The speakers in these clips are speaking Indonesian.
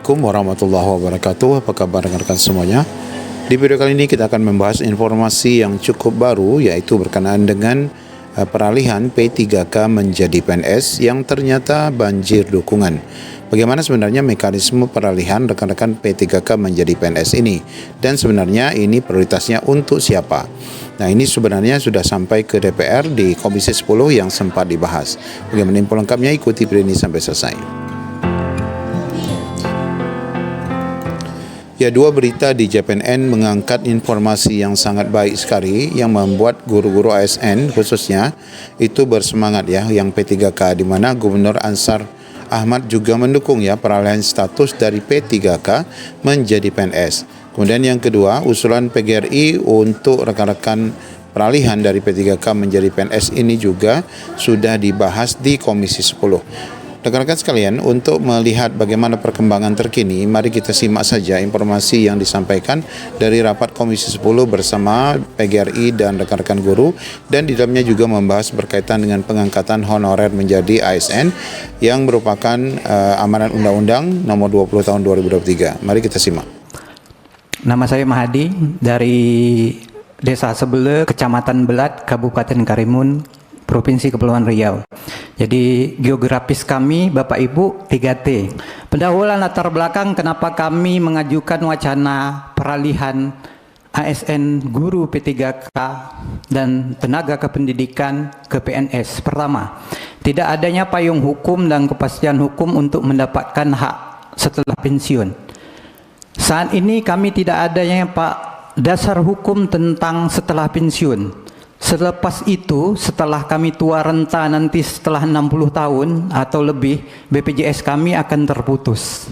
Assalamualaikum warahmatullahi wabarakatuh. Apa kabar rekan-rekan semuanya? Di video kali ini kita akan membahas informasi yang cukup baru, yaitu berkenaan dengan peralihan P3K menjadi PNS yang ternyata banjir dukungan. Bagaimana sebenarnya mekanisme peralihan rekan-rekan P3K menjadi PNS ini? Dan sebenarnya ini prioritasnya untuk siapa? Nah, ini sebenarnya sudah sampai ke DPR di Komisi 10 yang sempat dibahas. Bagaimana info lengkapnya? Ikuti video ini sampai selesai. Ya, dua berita di JPNN mengangkat informasi yang sangat baik sekali yang membuat guru-guru ASN khususnya itu bersemangat ya, yang P3K, di mana Gubernur Ansar Ahmad juga mendukung ya peralihan status dari P3K menjadi PNS. Kemudian yang kedua, usulan PGRI untuk rekan-rekan peralihan dari P3K menjadi PNS ini juga sudah dibahas di Komisi 10. Rekan-rekan sekalian, untuk melihat bagaimana perkembangan terkini, mari kita simak saja informasi yang disampaikan dari rapat Komisi 10 bersama PGRI dan rekan-rekan guru, dan di dalamnya juga membahas berkaitan dengan pengangkatan honorer menjadi ASN yang merupakan amanat Undang-Undang Nomor 20 Tahun 2023. Mari kita simak. Nama saya Mahadi dari Desa Sebele, Kecamatan Belat, Kabupaten Karimun, Provinsi Kepulauan Riau. Jadi geografis kami Bapak Ibu 3T. Pendahuluan latar belakang kenapa kami mengajukan wacana peralihan ASN guru P3K dan tenaga kependidikan ke PNS. Pertama, tidak adanya payung hukum dan kepastian hukum untuk mendapatkan hak setelah pensiun. Saat ini kami tidak adanya dasar hukum tentang setelah pensiun. Selepas itu, setelah kami tua renta nanti setelah 60 tahun atau lebih, BPJS kami akan terputus.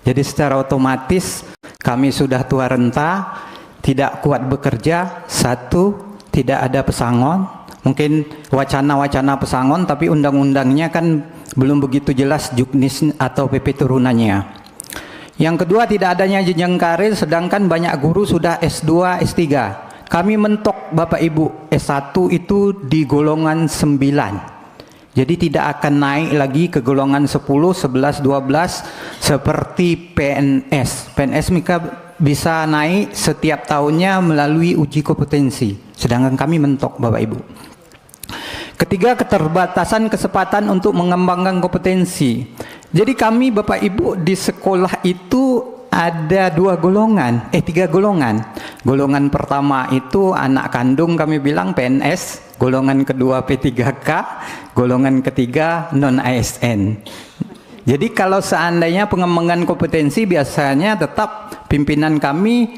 Jadi secara otomatis kami sudah tua renta, tidak kuat bekerja, satu, tidak ada pesangon. Mungkin wacana-wacana pesangon, tapi undang-undangnya kan belum begitu jelas juknis atau PP turunannya. Yang kedua, tidak adanya jenjang karir, sedangkan banyak guru sudah S2, S3. Kami mentok Bapak Ibu S1 itu di golongan 9. Jadi tidak akan naik lagi ke golongan 10, 11, 12 seperti PNS. PNS mereka bisa naik setiap tahunnya melalui uji kompetensi. Sedangkan kami mentok Bapak Ibu. Ketiga, keterbatasan kesempatan untuk mengembangkan kompetensi. Jadi kami Bapak Ibu di sekolah itu ada tiga golongan. Golongan pertama itu anak kandung kami bilang PNS, golongan kedua P3K, golongan ketiga non ASN. Jadi kalau seandainya pengembangan kompetensi biasanya tetap pimpinan kami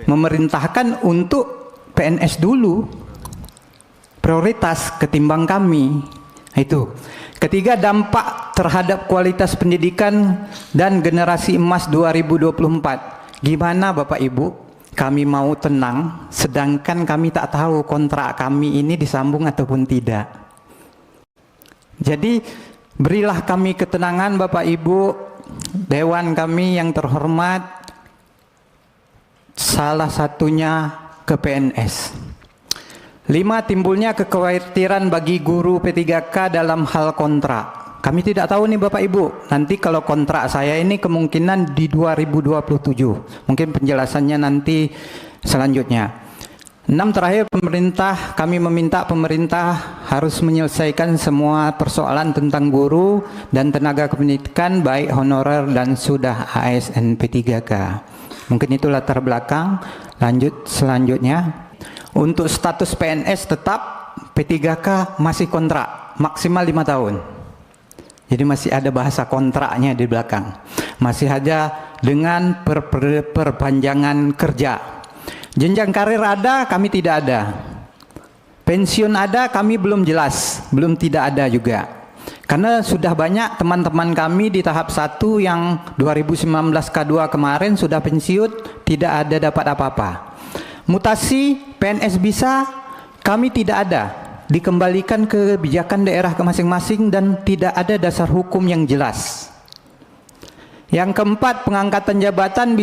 memerintahkan untuk PNS dulu, prioritas ketimbang kami. Itu. Ketiga, dampak terhadap kualitas pendidikan dan generasi emas 2024. Gimana Bapak Ibu? Kami mau tenang, sedangkan kami tak tahu kontrak kami ini disambung ataupun tidak. Jadi, berilah kami ketenangan Bapak Ibu, Dewan kami yang terhormat, salah satunya ke PNS. 5, timbulnya kekhawatiran bagi guru P3K dalam hal kontrak. Kami tidak tahu nih Bapak Ibu, nanti kalau kontrak saya ini kemungkinan di 2027. Mungkin penjelasannya nanti selanjutnya. 6, terakhir kami meminta pemerintah harus menyelesaikan semua persoalan tentang guru dan tenaga kependidikan baik honorer dan sudah ASN P3K. Mungkin itu latar belakang. Lanjut selanjutnya. Untuk status PNS tetap, P3K masih kontrak maksimal 5 tahun. Jadi masih ada bahasa kontraknya di belakang. Masih ada dengan perpanjangan kerja. Jenjang karir ada, kami tidak ada. Pensiun ada, kami belum jelas, belum tidak ada juga. Karena sudah banyak teman-teman kami di tahap 1 yang 2019 K2 kemarin sudah pensiun, tidak ada dapat apa-apa. Mutasi PNS bisa, kami tidak ada. Dikembalikan ke kebijakan daerah ke masing-masing dan tidak ada dasar hukum yang jelas. Yang keempat, pengangkatan jabatan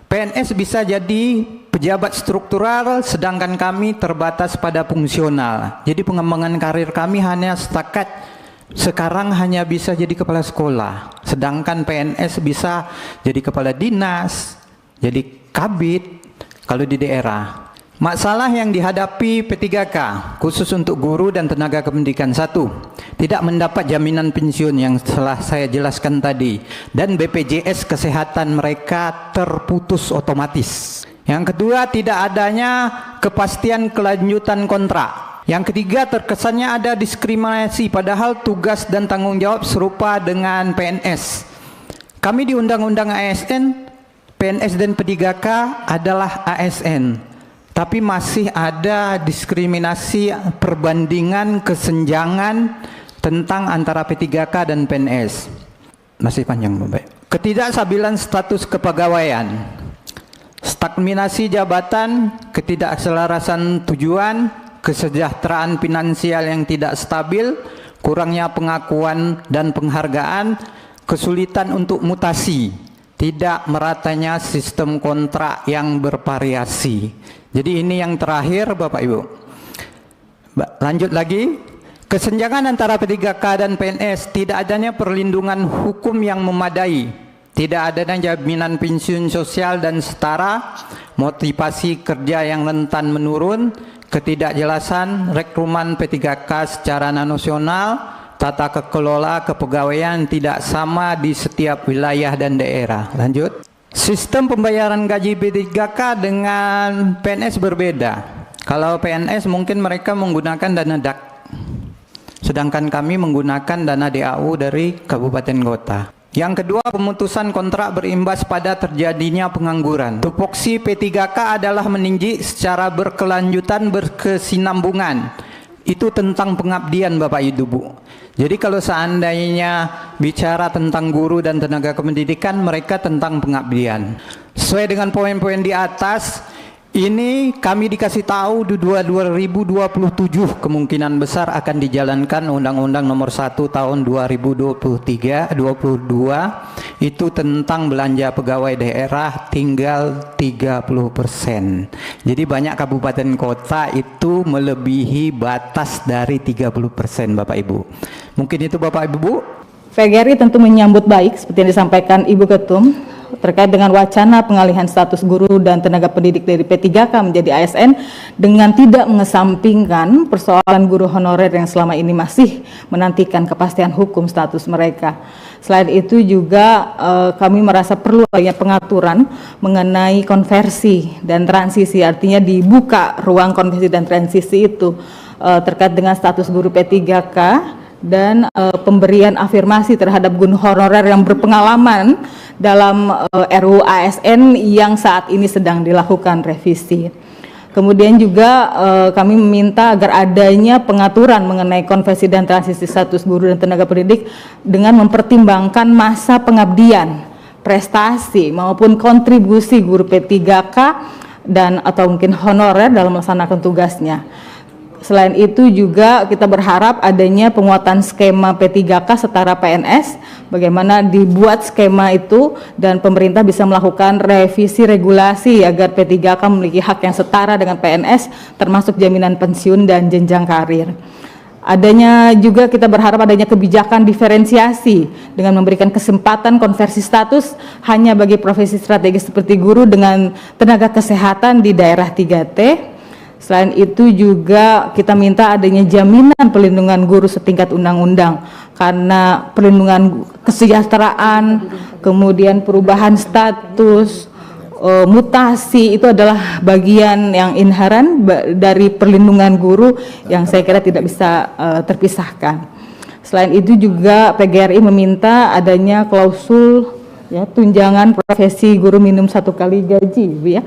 PNS bisa jadi pejabat struktural, sedangkan kami terbatas pada fungsional. Jadi pengembangan karir kami hanya setakat sekarang hanya bisa jadi kepala sekolah, sedangkan PNS bisa jadi kepala dinas, jadi kabid kalau di daerah. Masalah yang dihadapi P3K khusus untuk guru dan tenaga kependidikan: satu, tidak mendapat jaminan pensiun yang telah saya jelaskan tadi, dan BPJS kesehatan mereka terputus otomatis. Yang kedua, tidak adanya kepastian kelanjutan kontrak. Yang ketiga, terkesannya ada diskriminasi padahal tugas dan tanggung jawab serupa dengan PNS. Kami di Undang-Undang ASN, PNS dan P3K adalah ASN. Tapi masih ada diskriminasi perbandingan kesenjangan tentang antara P3K dan PNS. Masih panjang, Bapak. Ketidakstabilan status kepegawaian, stagnasi jabatan, ketidakselarasan tujuan, kesejahteraan finansial yang tidak stabil, kurangnya pengakuan dan penghargaan, kesulitan untuk mutasi, tidak meratanya sistem kontrak yang bervariasi. Jadi ini yang terakhir, Bapak Ibu. Lanjut lagi, kesenjangan antara P3K dan PNS, tidak adanya perlindungan hukum yang memadai, tidak adanya jaminan pensiun sosial dan setara, motivasi kerja yang rentan menurun, ketidakjelasan rekrutan P3K secara nasional, tata kelola kepegawaian tidak sama di setiap wilayah dan daerah. Lanjut. Sistem pembayaran gaji P3K dengan PNS berbeda. Kalau PNS mungkin mereka menggunakan dana DAK, sedangkan kami menggunakan dana DAU dari kabupaten kota. Yang kedua, pemutusan kontrak berimbas pada terjadinya pengangguran. Tupoksi P3K adalah meninggi secara berkelanjutan, berkesinambungan. Itu tentang pengabdian, Bapak Ibu, Bu. Jadi kalau seandainya bicara tentang guru dan tenaga kependidikan, mereka tentang pengabdian. Sesuai dengan poin-poin di atas, ini kami dikasih tahu di 2027 kemungkinan besar akan dijalankan Undang-Undang Nomor 1 Tahun 2023-22 itu tentang belanja pegawai daerah tinggal 30%. Jadi banyak kabupaten kota itu melebihi batas dari 30%, Bapak Ibu. Mungkin itu, Bapak Ibu, Bu. PGRI tentu menyambut baik seperti yang disampaikan Ibu Ketum terkait dengan wacana pengalihan status guru dan tenaga pendidik dari P3K menjadi ASN dengan tidak mengesampingkan persoalan guru honorer yang selama ini masih menantikan kepastian hukum status mereka. Selain itu juga kami merasa perlu adanya pengaturan mengenai konversi dan transisi, artinya dibuka ruang konversi dan transisi itu terkait dengan status guru P3K dan pemberian afirmasi terhadap guru honorer yang berpengalaman dalam RUU ASN yang saat ini sedang dilakukan revisi. Kemudian juga kami meminta agar adanya pengaturan mengenai konversi dan transisi status guru dan tenaga pendidik dengan mempertimbangkan masa pengabdian, prestasi maupun kontribusi guru P3K dan atau mungkin honorer dalam melaksanakan tugasnya. Selain itu juga kita berharap adanya penguatan skema P3K setara PNS, bagaimana dibuat skema itu dan pemerintah bisa melakukan revisi regulasi agar P3K memiliki hak yang setara dengan PNS termasuk jaminan pensiun dan jenjang karir. Adanya juga kita berharap adanya kebijakan diferensiasi dengan memberikan kesempatan konversi status hanya bagi profesi strategis seperti guru dengan tenaga kesehatan di daerah 3T. Selain itu juga kita minta adanya jaminan perlindungan guru setingkat undang-undang karena perlindungan kesejahteraan, kemudian perubahan status, mutasi itu adalah bagian yang inheren dari perlindungan guru yang saya kira tidak bisa terpisahkan. Selain itu juga PGRI meminta adanya klausul ya tunjangan profesi guru minimum 1 kali gaji, ya.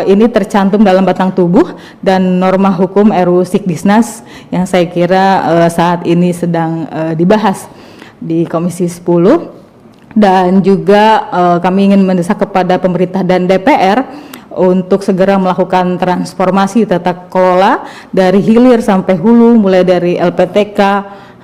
Ini tercantum dalam batang tubuh dan norma hukum RUU Sikdisnas yang saya kira saat ini sedang dibahas di Komisi 10. Dan juga kami ingin mendesak kepada pemerintah dan DPR untuk segera melakukan transformasi tata kelola dari hilir sampai hulu, mulai dari LPTK,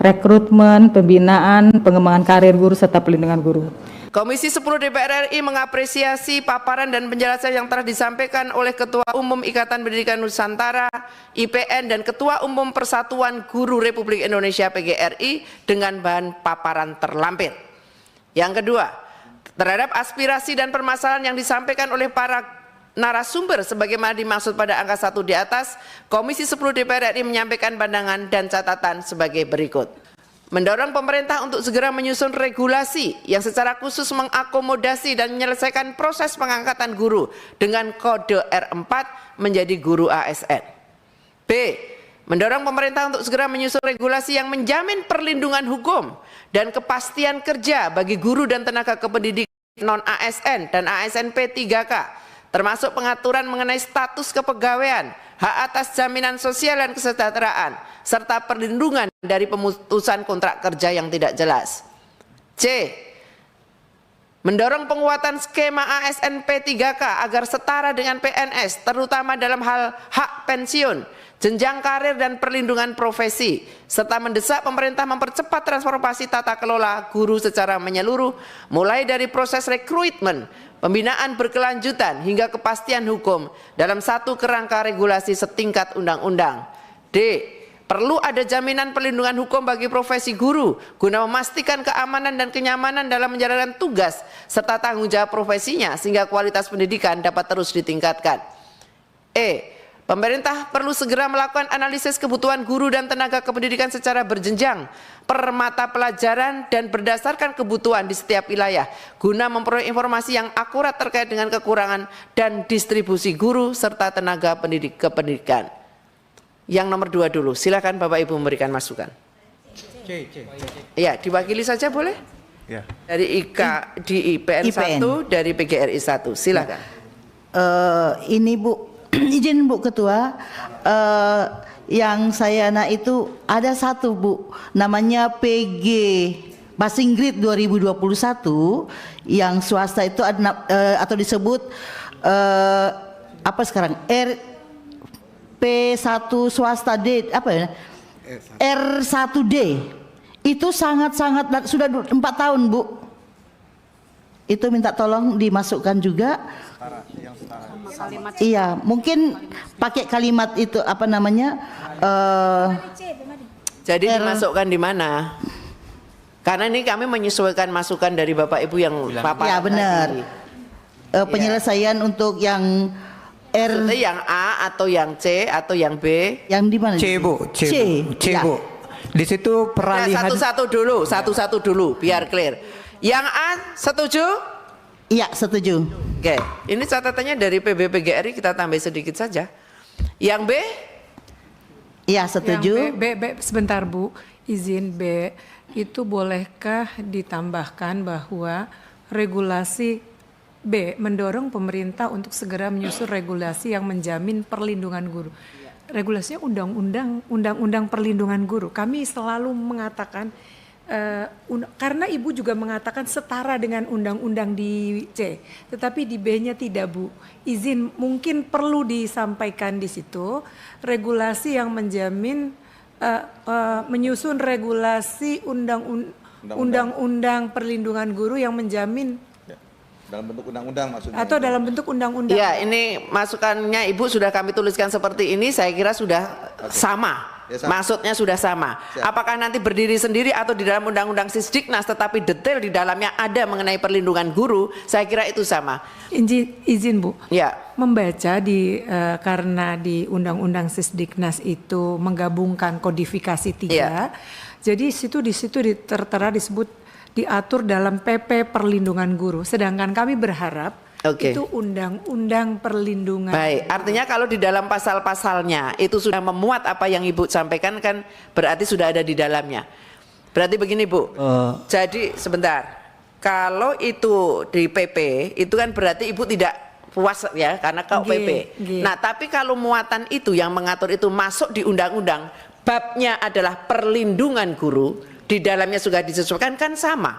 rekrutmen, pembinaan, pengembangan karir guru serta pelindungan guru. Komisi 10 DPR RI mengapresiasi paparan dan penjelasan yang telah disampaikan oleh Ketua Umum Ikatan Pendidikan Nusantara IPN dan Ketua Umum Persatuan Guru Republik Indonesia PGRI dengan bahan paparan terlampir. Yang kedua, terhadap aspirasi dan permasalahan yang disampaikan oleh para narasumber sebagaimana dimaksud pada angka 1 di atas, Komisi 10 DPR RI menyampaikan pandangan dan catatan sebagai berikut. Mendorong pemerintah untuk segera menyusun regulasi yang secara khusus mengakomodasi dan menyelesaikan proses pengangkatan guru dengan kode R4 menjadi guru ASN. B. Mendorong pemerintah untuk segera menyusun regulasi yang menjamin perlindungan hukum dan kepastian kerja bagi guru dan tenaga kependidikan non-ASN dan ASN P3K, termasuk pengaturan mengenai status kepegawaian, hak atas jaminan sosial dan kesejahteraan, serta perlindungan dari pemutusan kontrak kerja yang tidak jelas. C. Mendorong penguatan skema ASN P3K agar setara dengan PNS, terutama dalam hal hak pensiun, jenjang karir dan perlindungan profesi, serta mendesak pemerintah mempercepat transformasi tata kelola guru secara menyeluruh, mulai dari proses rekrutmen, pembinaan berkelanjutan hingga kepastian hukum dalam satu kerangka regulasi setingkat undang-undang. D. Perlu ada jaminan perlindungan hukum bagi profesi guru guna memastikan keamanan dan kenyamanan dalam menjalankan tugas serta tanggung jawab profesinya sehingga kualitas pendidikan dapat terus ditingkatkan. E. Pemerintah perlu segera melakukan analisis kebutuhan guru dan tenaga kependidikan secara berjenjang, per mata pelajaran dan berdasarkan kebutuhan di setiap wilayah guna memperoleh informasi yang akurat terkait dengan kekurangan dan distribusi guru serta tenaga kependidikan. Yang nomor 2 dulu, silakan Bapak Ibu memberikan masukan. Ya, diwakili saja boleh? Ya. Dari di IPN 1, dari PGRI 1, silakan. Ini Bu, izin Bu Ketua, yang saya itu ada satu Bu, namanya PG Passing Grade 2021 yang swasta itu ada, atau disebut apa sekarang P1 swasta D apa ya, R1D itu sangat-sangat sudah 4 tahun Bu, itu minta tolong dimasukkan juga. Iya, mungkin pakai kalimat itu apa namanya? Jadi dimasukkan di mana? Karena ini kami menyesuaikan masukan dari Bapak Ibu yang paparan. Ya benar. Penyelesaian untuk yang Maksudnya yang A atau yang C atau yang B? Yang di mana? C Bu, C ya. Bu. Di situ peralihan. Satu-satu dulu, biar clear. Yang A setuju? Iya, setuju. Oke, ini catatannya dari PBPGRI kita tambah sedikit saja. Yang B? Iya, setuju. Yang B, sebentar Bu, izin B, itu bolehkah ditambahkan bahwa regulasi B mendorong pemerintah untuk segera menyusun regulasi yang menjamin perlindungan guru. Regulasinya undang-undang perlindungan guru. Kami selalu mengatakan karena Ibu juga mengatakan setara dengan undang-undang di C, tetapi di B-nya tidak Bu. Izin mungkin perlu disampaikan di situ regulasi yang menjamin menyusun regulasi undang-undang perlindungan guru yang menjamin dalam bentuk undang-undang maksudnya. Atau dalam bentuk undang-undang. Ya, ini masukannya Ibu sudah kami tuliskan seperti ini, saya kira sudah sama. Ya, sama. Maksudnya sudah sama. Siap. Apakah nanti berdiri sendiri atau di dalam undang-undang Sisdiknas tetapi detail di dalamnya ada mengenai perlindungan guru, saya kira itu sama. Izin Bu. Ya. Membaca karena di undang-undang Sisdiknas itu menggabungkan kodifikasi 3. Ya. Jadi di situ tertera disebut diatur dalam PP perlindungan guru. Sedangkan kami berharap itu undang-undang perlindungan. Baik, artinya kalau di dalam pasal-pasalnya itu sudah memuat apa yang Ibu sampaikan kan berarti sudah ada di dalamnya. Berarti begini Bu, jadi sebentar, kalau itu di PP itu kan berarti Ibu tidak puas ya karena kau PP. Nah tapi kalau muatan itu yang mengatur itu masuk di undang-undang, babnya adalah perlindungan guru, di dalamnya sudah disesuaikan kan sama.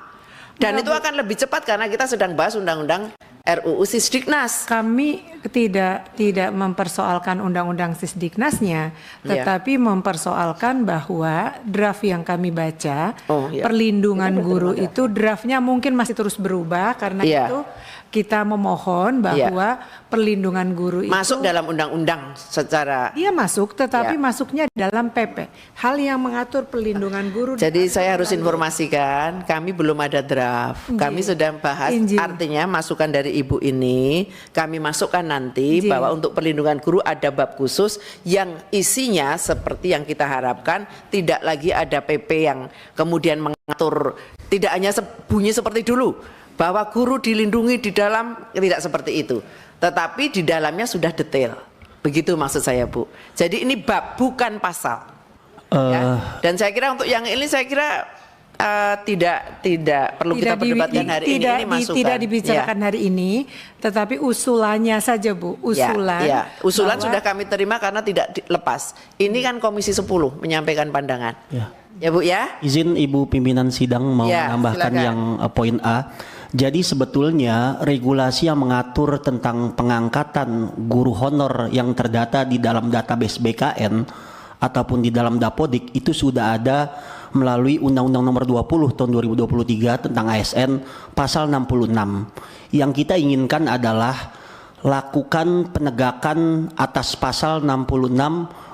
Dan itu akan lebih cepat karena kita sedang bahas undang-undang RUU Sisdiknas. Kami tidak mempersoalkan undang-undang Sisdiknasnya, tetapi mempersoalkan bahwa draft yang kami baca, perlindungan guru itu draftnya mungkin masih terus berubah, karena itu kita memohon bahwa perlindungan guru itu masuk dalam undang-undang secara dia masuk, tetapi masuknya dalam PP. Hal yang mengatur perlindungan guru. Jadi saya harus informasikan, kami belum ada draft. Kami sudah bahas, artinya masukan dari Ibu ini kami masukkan nanti bahwa untuk perlindungan guru ada bab khusus yang isinya seperti yang kita harapkan, tidak lagi ada PP yang kemudian mengatur, tidak hanya bunyi seperti dulu bahwa guru dilindungi di dalam, tidak seperti itu, tetapi di dalamnya sudah detail. Begitu maksud saya, Bu. Jadi ini bab, bukan pasal. Ya. Dan saya kira untuk yang ini saya kira tidak perlu kita perdebatkan hari ini. Ini masukan. Tidak dibicarakan hari ini, tetapi usulannya saja, Bu. Usulan. Usulan sudah kami terima karena tidak lepas. Ini kan Komisi 10 menyampaikan pandangan. Ya, Bu ya. Izin Ibu pimpinan sidang mau menambahkan silakan. yang poin A. Jadi sebetulnya regulasi yang mengatur tentang pengangkatan guru honor yang terdata di dalam database BKN ataupun di dalam Dapodik itu sudah ada melalui Undang-Undang Nomor 20 Tahun 2023 tentang ASN pasal 66. Yang kita inginkan adalah lakukan penegakan atas pasal 66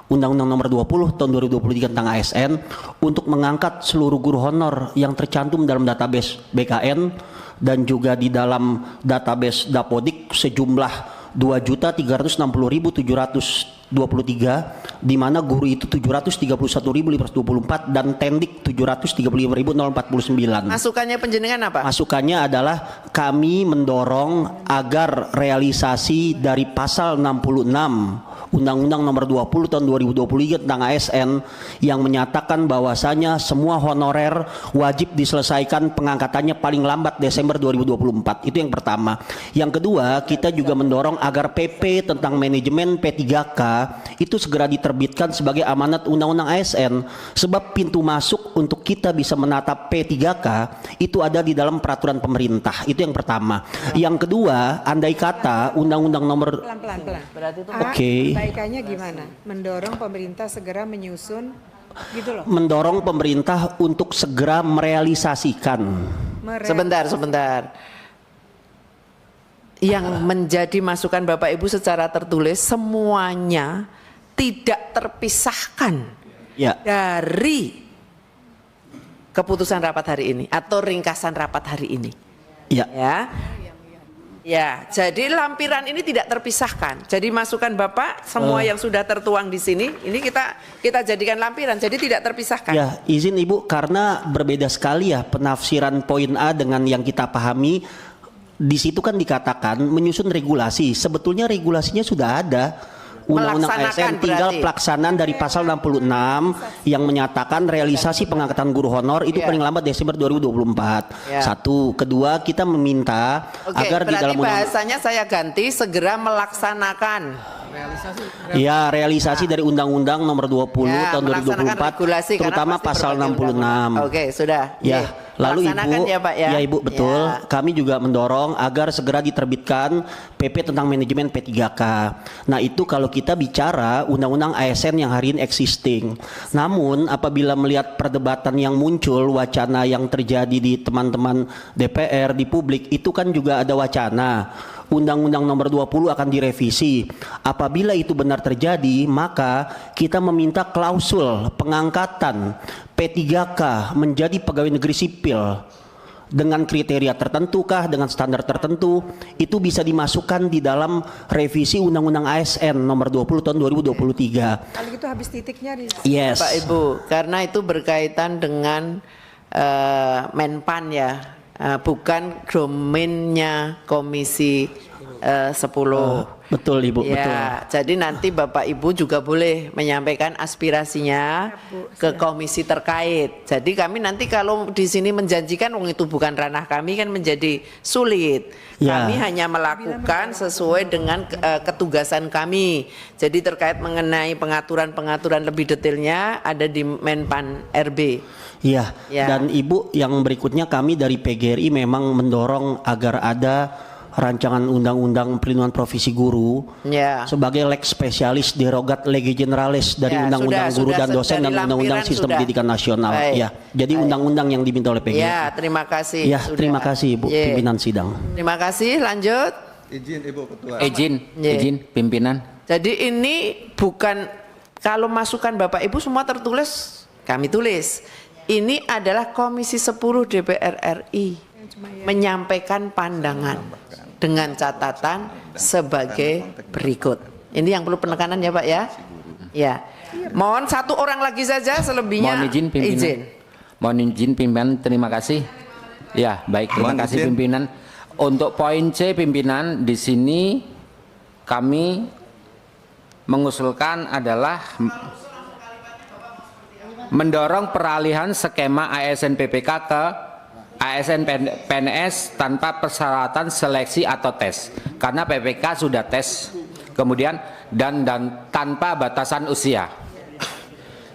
Undang-Undang Nomor 20 Tahun 2023 tentang ASN untuk mengangkat seluruh guru honor yang tercantum dalam database BKN dan juga di dalam database Dapodik sejumlah 2.360.723, di mana guru itu 731.524 dan tendik 735.049. Masukannya penjenengan apa? Masukannya adalah kami mendorong agar realisasi dari pasal 66 Undang-Undang Nomor 20 Tahun 2023 tentang ASN yang menyatakan bahwasanya semua honorer wajib diselesaikan pengangkatannya paling lambat Desember 2024. Itu yang pertama. Yang kedua, kita juga mendorong agar PP tentang manajemen P3K itu segera diterbitkan sebagai amanat Undang-Undang ASN, sebab pintu masuk untuk kita bisa menatap P3K itu ada di dalam peraturan pemerintah. Itu yang pertama. Yang kedua, andai kata Undang-Undang Nomor Perbaikannya gimana? Mendorong pemerintah segera menyusun gitu loh. Mendorong pemerintah untuk segera merealisasikan. Sebentar. Yang menjadi masukan Bapak Ibu secara tertulis semuanya tidak terpisahkan dari keputusan rapat hari ini atau ringkasan rapat hari ini. Ya, jadi lampiran ini tidak terpisahkan. Jadi masukan Bapak semua yang sudah tertuang di sini, ini kita jadikan lampiran. Jadi tidak terpisahkan. Ya, izin Ibu, karena berbeda sekali ya penafsiran poin A dengan yang kita pahami. Di situ kan dikatakan menyusun regulasi. Sebetulnya regulasinya sudah ada. Undang-Undang ASN tinggal pelaksanaan dari pasal 66 yang menyatakan realisasi pengangkatan guru honor itu paling lambat Desember 2024. Satu, kedua kita meminta agar di dalam bahasanya saya ganti segera melaksanakan. Realisasi dari Undang-Undang Nomor 20 Tahun 2024 terutama pasal 66. Oke, sudah. Lalu Ibu, ya Pak ya. Ya Ibu, betul. Kami juga mendorong agar segera diterbitkan PP tentang manajemen P3K. Nah itu kalau kita bicara Undang-Undang ASN yang hari ini existing. Namun apabila melihat perdebatan yang muncul, wacana yang terjadi di teman-teman DPR, di publik, itu kan juga ada wacana Undang-Undang Nomor 20 akan direvisi. Apabila itu benar terjadi, maka kita meminta klausul pengangkatan P3K menjadi pegawai negeri sipil dengan kriteria tertentu kah, dengan standar tertentu, itu bisa dimasukkan di dalam revisi Undang-Undang ASN Nomor 20 Tahun 2023. Kalau gitu habis titiknya di Pak Ibu, karena itu berkaitan dengan Menpan ya. Bukan domainnya Komisi 10. Betul Ibu, betul. Jadi nanti Bapak Ibu juga boleh menyampaikan aspirasinya ke komisi terkait. Jadi kami nanti kalau di sini menjanjikan itu bukan ranah kami kan menjadi sulit. Kami hanya melakukan sesuai dengan ketugasan kami. Jadi terkait mengenai pengaturan-pengaturan lebih detailnya ada di Menpan RB. Dan Ibu, yang berikutnya kami dari PGRI memang mendorong agar ada rancangan undang-undang perlindungan profesi guru Ya. sebagai lex spesialis derogat lege generalis dari Ya, undang-undang sudah, guru sudah, dan dosen dan dari undang-undang lampiran sistem sudah. pendidikan nasional. Baik. Ya, jadi undang-undang yang diminta oleh PGRI. Ya, terima kasih. Ya, Sudah. terima kasih Bu Ye. pimpinan sidang. Terima kasih, lanjut. Izin Ibu Ketua. Ye. Pimpinan. Jadi ini bukan, kalau masukan Bapak Ibu semua tertulis, kami tulis. Ini adalah Komisi 10 DPR RI menyampaikan pandangan dengan catatan sebagai berikut. Ini yang perlu penekanan ya Pak ya. Ya. Mohon satu orang lagi saja, selebihnya Mohon izin pimpinan. Mohon izin pimpinan, terima kasih. Ya, baik, terima Mohon kasih izin. pimpinan. Untuk poin C pimpinan, di sini kami mengusulkan adalah mendorong peralihan skema ASN PPK ke ASN PNS tanpa persyaratan seleksi atau tes, karena PPK sudah tes, kemudian dan tanpa batasan usia.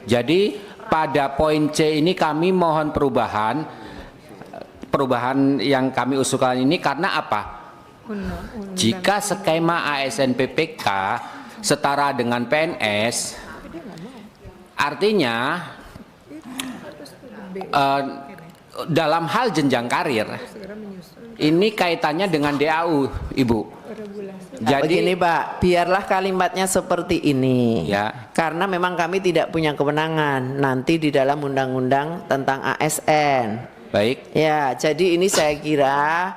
Jadi pada poin C ini kami mohon perubahan yang kami usulkan ini karena apa? Jika skema ASN PPK setara dengan PNS, artinya dalam hal jenjang karir ini kaitannya dengan DAU, Ibu. Jadi begini Pak, biarlah kalimatnya seperti ini. Ya. Karena memang kami tidak punya kewenangan nanti di dalam undang-undang tentang ASN. baik, Ya, jadi ini saya kira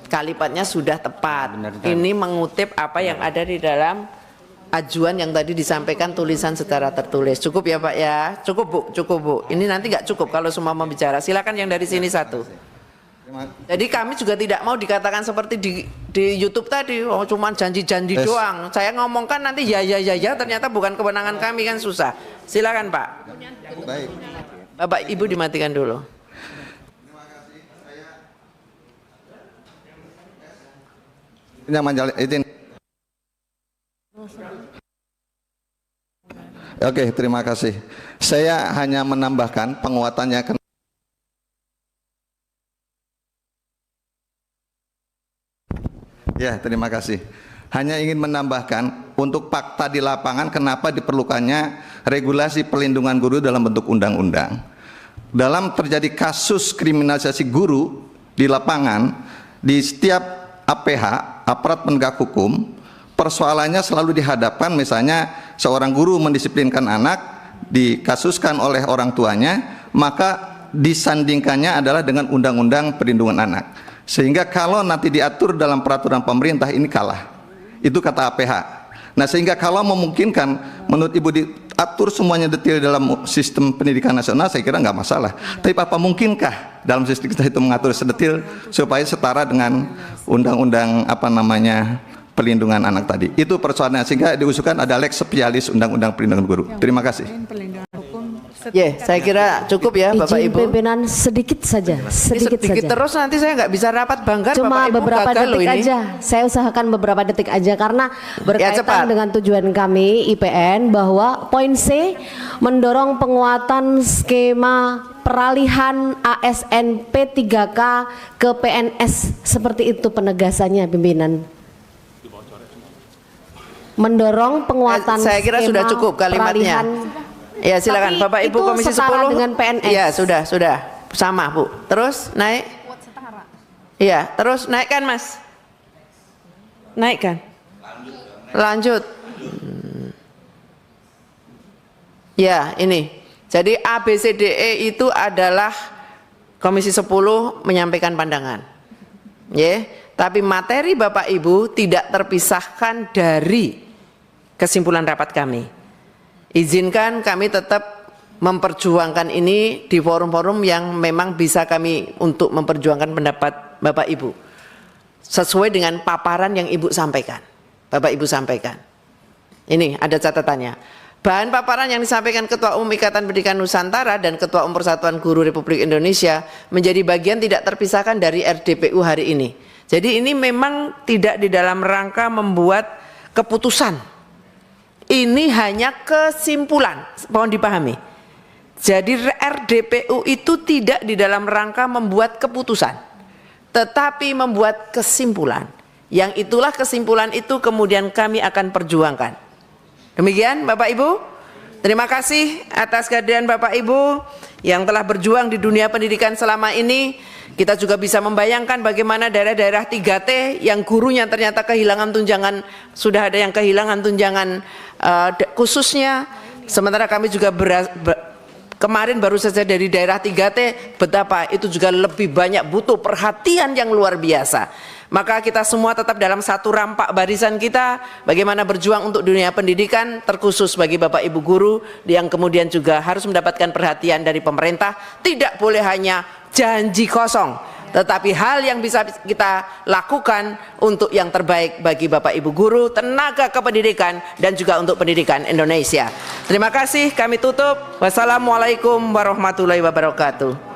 kalimatnya sudah tepat. Benar. Ini mengutip apa yang ada di dalam ajuan yang tadi disampaikan tulisan secara tertulis. Cukup ya Pak ya? Cukup Bu, cukup Bu. Ini nanti nggak cukup kalau semua mau bicara. Silakan yang dari sini satu. Jadi kami juga tidak mau dikatakan seperti di YouTube tadi, oh cuma janji-janji doang. Saya ngomongkan nanti ya ternyata bukan kewenangan kami, kan susah. Silakan Pak. Baik. Bapak Ibu dimatikan dulu. Izin. Oke, terima kasih. Saya hanya menambahkan penguatannya. Ya, terima kasih. Hanya ingin menambahkan untuk fakta di lapangan kenapa diperlukannya regulasi perlindungan guru dalam bentuk undang-undang. Dalam terjadi kasus kriminalisasi guru di lapangan, di setiap APH, aparat penegak hukum, persoalannya selalu dihadapkan, misalnya seorang guru mendisiplinkan anak, dikasuskan oleh orang tuanya, maka disandingkannya adalah dengan undang-undang perlindungan anak. Sehingga kalau nanti diatur dalam peraturan pemerintah ini kalah. Itu kata APH. Nah, sehingga kalau memungkinkan menurut Ibu diatur semuanya detail dalam sistem pendidikan nasional, saya kira nggak masalah. Tapi apa mungkinkah dalam sistem kita itu mengatur sedetil supaya setara dengan undang-undang perlindungan anak tadi? Itu persoalannya, sehingga diusulkan ada lex spesialis undang-undang perlindungan guru. Terima kasih. Ya, saya kira cukup ya Bapak Izin Ibu. pimpinan sedikit saja, sedikit saja. Terus nanti saya nggak bisa rapat banggar. Cuma Bapak Ibu beberapa gagal loh detik ini. aja. Saya usahakan beberapa detik aja karena cepat. berkaitan dengan tujuan kami IPN bahwa poin C mendorong penguatan skema peralihan ASN P3K ke PNS, seperti itu penegasannya pimpinan. Mendorong penguatan Saya kira skema sudah cukup kalimatnya. peralihan. Ya silakan Tapi Bapak Ibu itu Komisi setara 10. dengan PNS. Iya, sudah. Sama, Bu. Terus naik. Iya, terus naikkan, Mas. Naikkan. Lanjut. Ya, ini. Jadi ABCDE itu adalah Komisi 10 menyampaikan pandangan. Ya, tapi materi Bapak Ibu tidak terpisahkan dari kesimpulan rapat kami. Izinkan kami tetap memperjuangkan ini di forum-forum yang memang bisa kami untuk memperjuangkan pendapat Bapak Ibu sesuai dengan paparan yang Ibu sampaikan. Bapak Ibu sampaikan. Ini ada catatannya. Bahan paparan yang disampaikan Ketua Umum Ikatan Pendidikan Nusantara dan Ketua Umum Persatuan Guru Republik Indonesia menjadi bagian tidak terpisahkan dari RDPU hari ini. Jadi ini memang tidak di dalam rangka membuat keputusan. Ini hanya kesimpulan, mohon dipahami. Jadi RDPU itu tidak di dalam rangka membuat keputusan, tetapi membuat kesimpulan Yang itulah kesimpulan itu kemudian kami akan perjuangkan. Demikian Bapak Ibu. Terima kasih atas kehadiran Bapak Ibu yang telah berjuang di dunia pendidikan selama ini. Kita juga bisa membayangkan bagaimana daerah-daerah 3T yang gurunya ternyata kehilangan tunjangan, sudah ada yang kehilangan tunjangan khususnya. Sementara kami juga kemarin baru saja dari daerah 3T, betapa itu juga lebih banyak butuh perhatian yang luar biasa. Maka kita semua tetap dalam satu rampak barisan kita, bagaimana berjuang untuk dunia pendidikan, terkhusus bagi Bapak Ibu guru yang kemudian juga harus mendapatkan perhatian dari pemerintah. Tidak boleh hanya janji kosong, tetapi hal yang bisa kita lakukan untuk yang terbaik bagi Bapak Ibu guru, tenaga kependidikan, dan juga untuk pendidikan Indonesia. Terima kasih, kami tutup. Wassalamualaikum warahmatullahi wabarakatuh.